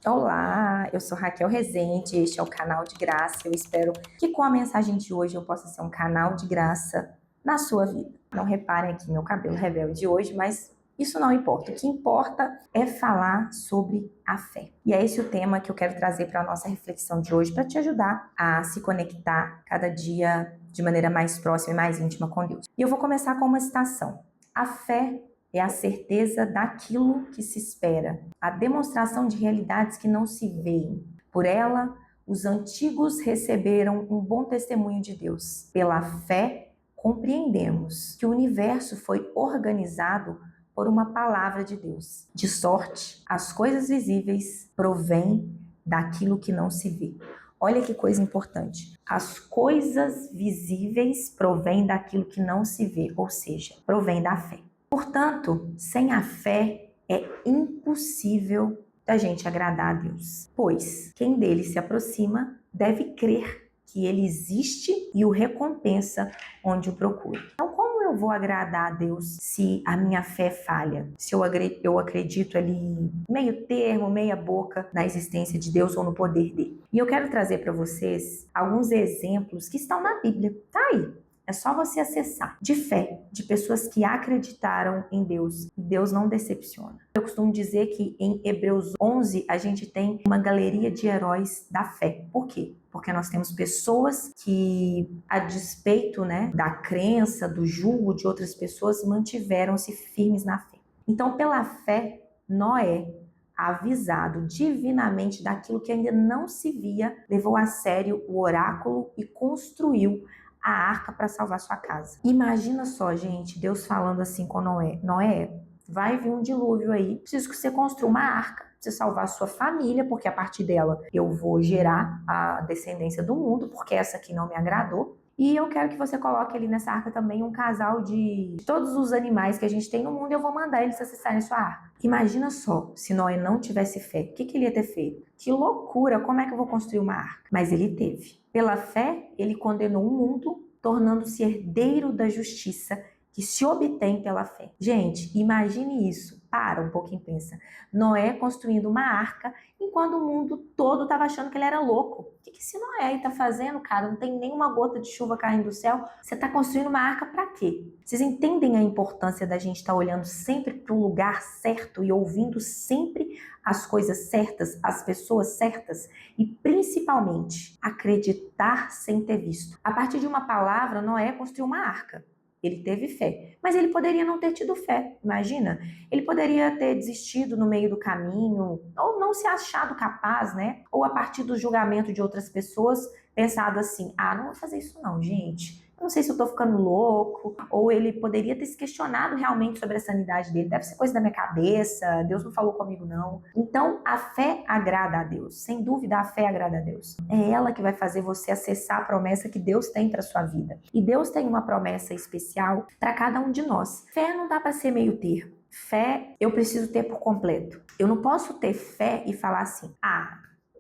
Olá, eu sou Raquel Rezende, este é o canal de graça. Eu espero que com a mensagem de hoje eu possa ser um canal de graça na sua vida. Não reparem aqui meu cabelo rebelde hoje, mas isso não importa. O que importa é falar sobre a fé. E é esse o tema que eu quero trazer para a nossa reflexão de hoje, para te ajudar a se conectar cada dia de maneira mais próxima e mais íntima com Deus. E eu vou começar com uma citação. A fé é a certeza daquilo que se espera, a demonstração de realidades que não se veem. Por ela, os antigos receberam um bom testemunho de Deus. Pela fé, compreendemos que o universo foi organizado por uma palavra de Deus. De sorte, as coisas visíveis provêm daquilo que não se vê. Olha que coisa importante. As coisas visíveis provêm daquilo que não se vê, ou seja, provém da fé. Portanto, sem a fé é impossível da gente agradar a Deus, pois quem dele se aproxima deve crer que ele existe e o recompensa onde o procura. Então, como eu vou agradar a Deus se a minha fé falha? Se eu acredito ali meio termo, meia boca na existência de Deus ou no poder dele? E eu quero trazer para vocês alguns exemplos que estão na Bíblia. Tá aí. É só você acessar. De fé, de pessoas que acreditaram em Deus. E Deus não decepciona. Eu costumo dizer que em Hebreus 11 a gente tem uma galeria de heróis da fé. Por quê? Porque nós temos pessoas que, a despeito, da crença, do julgo de outras pessoas, mantiveram-se firmes na fé. Então, pela fé, Noé, avisado divinamente daquilo que ainda não se via, levou a sério o oráculo e construiu a arca para salvar sua casa. Imagina só, gente, Deus falando assim com Noé: Noé, vai vir um dilúvio aí, preciso que você construa uma arca para você salvar a sua família, porque a partir dela eu vou gerar a descendência do mundo, porque essa aqui não me agradou. E eu quero que você coloque ali nessa arca também um casal de todos os animais que a gente tem no mundo e eu vou mandar eles acessarem sua arca. Imagina só, se Noé não tivesse fé, o que ele ia ter feito? Que loucura, como é que eu vou construir uma arca? Mas ele teve. Pela fé, ele condenou o mundo, tornando-se herdeiro da justiça que se obtém pela fé. Gente, imagine isso. Para um pouquinho e pensa. Noé construindo uma arca, enquanto o mundo todo estava achando que ele era louco. O que esse Noé aí tá fazendo, cara? Não tem nenhuma gota de chuva caindo do céu. Você está construindo uma arca para quê? Vocês entendem a importância da gente estar olhando sempre para o lugar certo e ouvindo sempre as coisas certas, as pessoas certas e principalmente acreditar sem ter visto. A partir de uma palavra, Noé construiu uma arca. Ele teve fé, mas ele poderia não ter tido fé, imagina? Ele poderia ter desistido no meio do caminho, ou não se achado capaz, Ou a partir do julgamento de outras pessoas, pensado assim: não vou fazer isso não, gente. Eu não sei se eu tô ficando louco. Ou ele poderia ter se questionado realmente sobre a sanidade dele. Deve ser coisa da minha cabeça, Deus não falou comigo não. Então, a fé agrada a Deus. Sem dúvida, a fé agrada a Deus. É ela que vai fazer você acessar a promessa que Deus tem para sua vida. E Deus tem uma promessa especial para cada um de nós. Fé não dá para ser meio termo. Fé eu preciso ter por completo. Eu não posso ter fé e falar assim: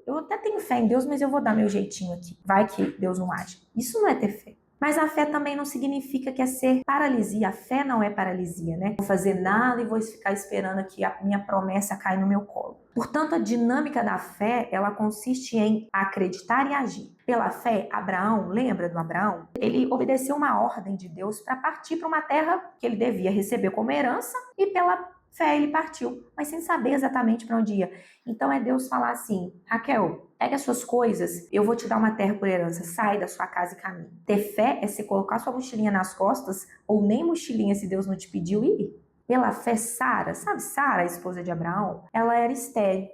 eu até tenho fé em Deus, mas eu vou dar meu jeitinho aqui. Vai que Deus não age. Isso não é ter fé. Mas a fé também não significa que é ser paralisia. A fé não é paralisia, Não vou fazer nada e vou ficar esperando que a minha promessa caia no meu colo. Portanto, a dinâmica da fé, ela consiste em acreditar e agir. Pela fé, Abraão, lembra do Abraão? Ele obedeceu uma ordem de Deus para partir para uma terra que ele devia receber como herança e pela fé ele partiu, mas sem saber exatamente para onde ia. Então é Deus falar assim: Raquel, pega as suas coisas, eu vou te dar uma terra por herança, sai da sua casa e caminhe. Ter fé é você colocar sua mochilinha nas costas, ou nem mochilinha se Deus não te pediu, e ir. Pela fé, Sara, sabe Sara, a esposa de Abraão? Ela era estéril,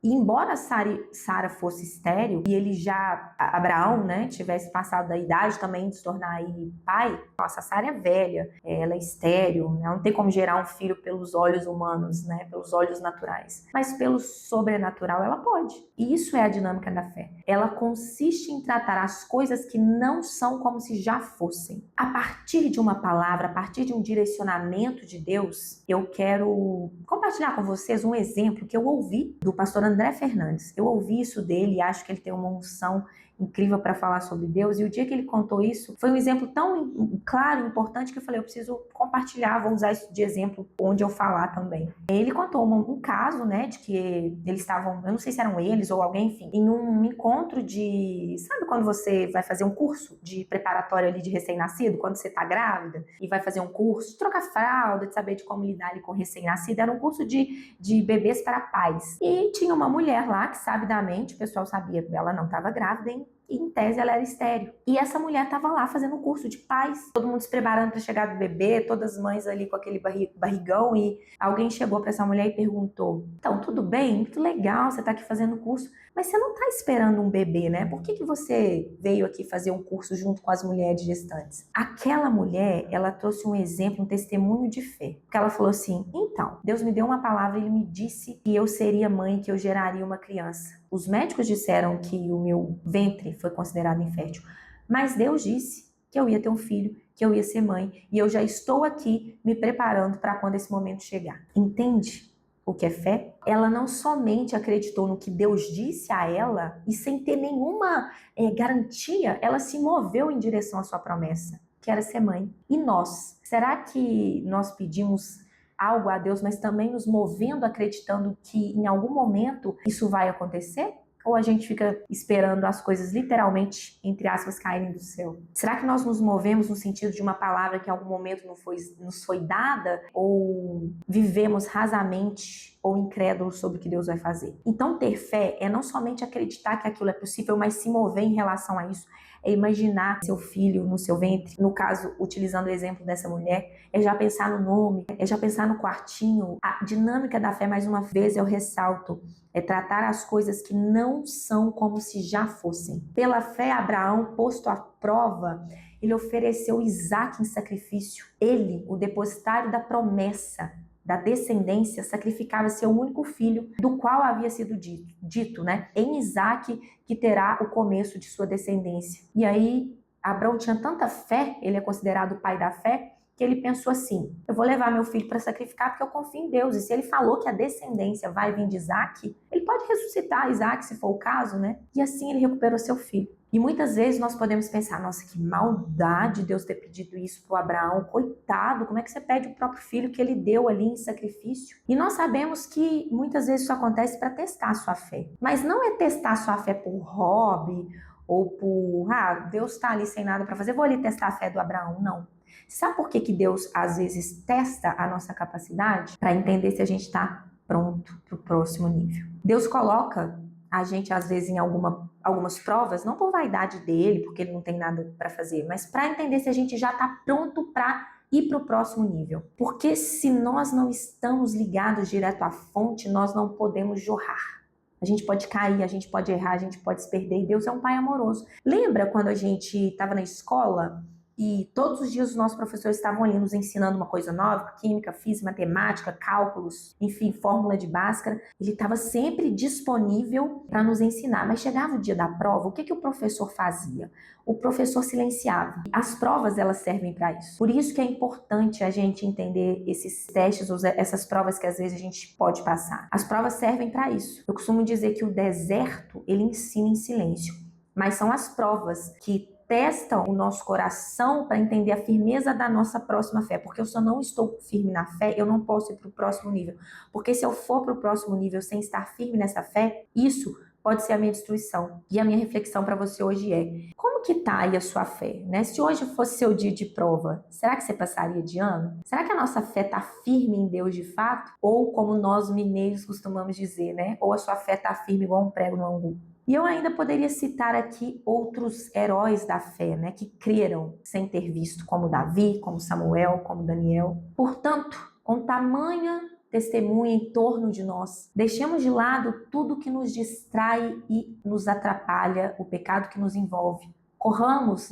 E embora Sara fosse estéril, e ele já, Abraão, tivesse passado da idade também de se tornar aí pai, nossa, Sara é velha, ela é estéril, não tem como gerar um filho pelos olhos humanos, pelos olhos naturais. Mas pelo sobrenatural ela pode. E isso é a dinâmica da fé. Ela consiste em tratar as coisas que não são como se já fossem. A partir de uma palavra, a partir de um direcionamento de Deus, Deus, eu quero compartilhar com vocês um exemplo que eu ouvi do pastor André Fernandes. Eu ouvi isso dele e acho que ele tem uma unção incrível para falar sobre Deus, e o dia que ele contou isso, foi um exemplo tão claro e importante que eu falei, eu preciso compartilhar, vou usar isso de exemplo onde eu falar também. Ele contou um caso, né, de que eles estavam, eu não sei se eram eles ou alguém, enfim, em um encontro de, sabe quando você vai fazer um curso de preparatório ali de recém-nascido, quando você tá grávida, e vai fazer um curso de trocar fralda, de saber de como lidar ali com recém-nascido, era um curso de bebês para pais. E tinha uma mulher lá que, sabidamente, o pessoal sabia que ela não estava grávida, hein? E, em tese, ela era estéril. E essa mulher estava lá fazendo um curso de pais, todo mundo se preparando para a chegada do bebê, todas as mães ali com aquele barrigão, e alguém chegou para essa mulher e perguntou: então, tudo bem? Muito legal, você está aqui fazendo curso, mas você não está esperando um bebê, né? Por que você veio aqui fazer um curso junto com as mulheres gestantes? Aquela mulher, ela trouxe um exemplo, um testemunho de fé. Porque ela falou assim: então, Deus me deu uma palavra e Ele me disse que eu seria mãe, que eu geraria uma criança. Os médicos disseram que o meu ventre foi considerado infértil, mas Deus disse que eu ia ter um filho, que eu ia ser mãe, e eu já estou aqui me preparando para quando esse momento chegar. Entende o que é fé? Ela não somente acreditou no que Deus disse a ela, e sem ter nenhuma garantia, ela se moveu em direção à sua promessa, que era ser mãe. E nós? Será que nós pedimos algo a Deus, mas também nos movendo, acreditando que em algum momento isso vai acontecer? Ou a gente fica esperando as coisas literalmente, entre aspas, caírem do céu? Será que nós nos movemos no sentido de uma palavra que em algum momento nos foi dada? Ou vivemos rasamente ou incrédulos sobre o que Deus vai fazer? Então, ter fé é não somente acreditar que aquilo é possível, mas se mover em relação a isso. É imaginar seu filho no seu ventre, no caso, utilizando o exemplo dessa mulher, é já pensar no nome, é já pensar no quartinho. A dinâmica da fé, mais uma vez, eu ressalto, é tratar as coisas que não são como se já fossem. Pela fé, Abraão, posto à prova, ele ofereceu Isaque em sacrifício. Ele, o depositário da promessa, da descendência, sacrificava seu único filho, do qual havia sido dito, né? Em Isaque que terá o começo de sua descendência. E aí, Abraão tinha tanta fé, ele é considerado o pai da fé, que ele pensou assim: eu vou levar meu filho para sacrificar porque eu confio em Deus. E se ele falou que a descendência vai vir de Isaque, ele pode ressuscitar Isaque, se for o caso, né? E assim ele recuperou seu filho. E muitas vezes nós podemos pensar: nossa, que maldade Deus ter pedido isso para o Abraão, coitado, como é que você pede o próprio filho que ele deu ali em sacrifício? E nós sabemos que muitas vezes isso acontece para testar a sua fé. Mas não é testar a sua fé por hobby ou por, Deus está ali sem nada para fazer, vou ali testar a fé do Abraão. Não. Sabe por que Deus às vezes testa a nossa capacidade? Para entender se a gente está pronto para o próximo nível. Deus coloca a gente às vezes em algumas provas, não por vaidade dele, porque ele não tem nada para fazer, mas para entender se a gente já está pronto para ir para o próximo nível. Porque se nós não estamos ligados direto à fonte, nós não podemos jorrar. A gente pode cair, a gente pode errar, a gente pode se perder, e Deus é um pai amoroso. Lembra quando a gente estava na escola e todos os dias os nossos professores estavam ali nos ensinando uma coisa nova, química, física, matemática, cálculos, enfim, fórmula de Bhaskara. Ele estava sempre disponível para nos ensinar. Mas chegava o dia da prova, o que o professor fazia? O professor silenciava. As provas, elas servem para isso. Por isso que é importante a gente entender esses testes, essas provas que às vezes a gente pode passar. As provas servem para isso. Eu costumo dizer que o deserto, ele ensina em silêncio. Mas são as provas que testam o nosso coração para entender a firmeza da nossa próxima fé. Porque eu só não estou firme na fé, eu não posso ir para o próximo nível. Porque se eu for para o próximo nível sem estar firme nessa fé, isso pode ser a minha destruição. E a minha reflexão para você hoje é: como que tá aí a sua fé, né? Se hoje fosse seu dia de prova, será que você passaria de ano? Será que a nossa fé tá firme em Deus de fato? Ou como nós mineiros costumamos dizer, né? Ou a sua fé tá firme igual um prego no angu? E eu ainda poderia citar aqui outros heróis da fé, né, que creram sem ter visto, como Davi, como Samuel, como Daniel. Portanto, com tamanha testemunha em torno de nós, deixemos de lado tudo que nos distrai e nos atrapalha, o pecado que nos envolve. Corramos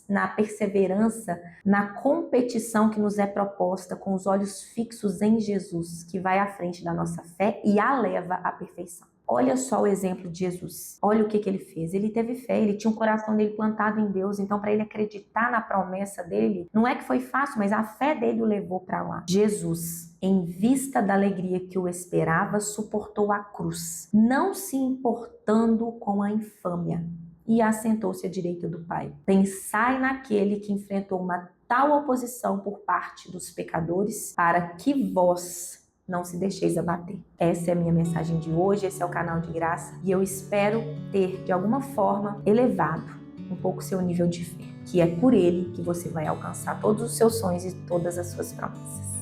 na perseverança, na competição que nos é proposta, com os olhos fixos em Jesus, que vai à frente da nossa fé e a leva à perfeição. Olha só o exemplo de Jesus. Olha o que ele fez. Ele teve fé, ele tinha o coração dele plantado em Deus. Então, para ele acreditar na promessa dele, não é que foi fácil, mas a fé dele o levou para lá. Jesus, em vista da alegria que o esperava, suportou a cruz, não se importando com a infâmia, e assentou-se à direita do Pai. Pensai naquele que enfrentou uma tal oposição por parte dos pecadores, para que vós não se deixeis abater. Essa é a minha mensagem de hoje, esse é o canal de graça, e eu espero ter, de alguma forma, elevado um pouco seu nível de fé, que é por ele que você vai alcançar todos os seus sonhos e todas as suas promessas.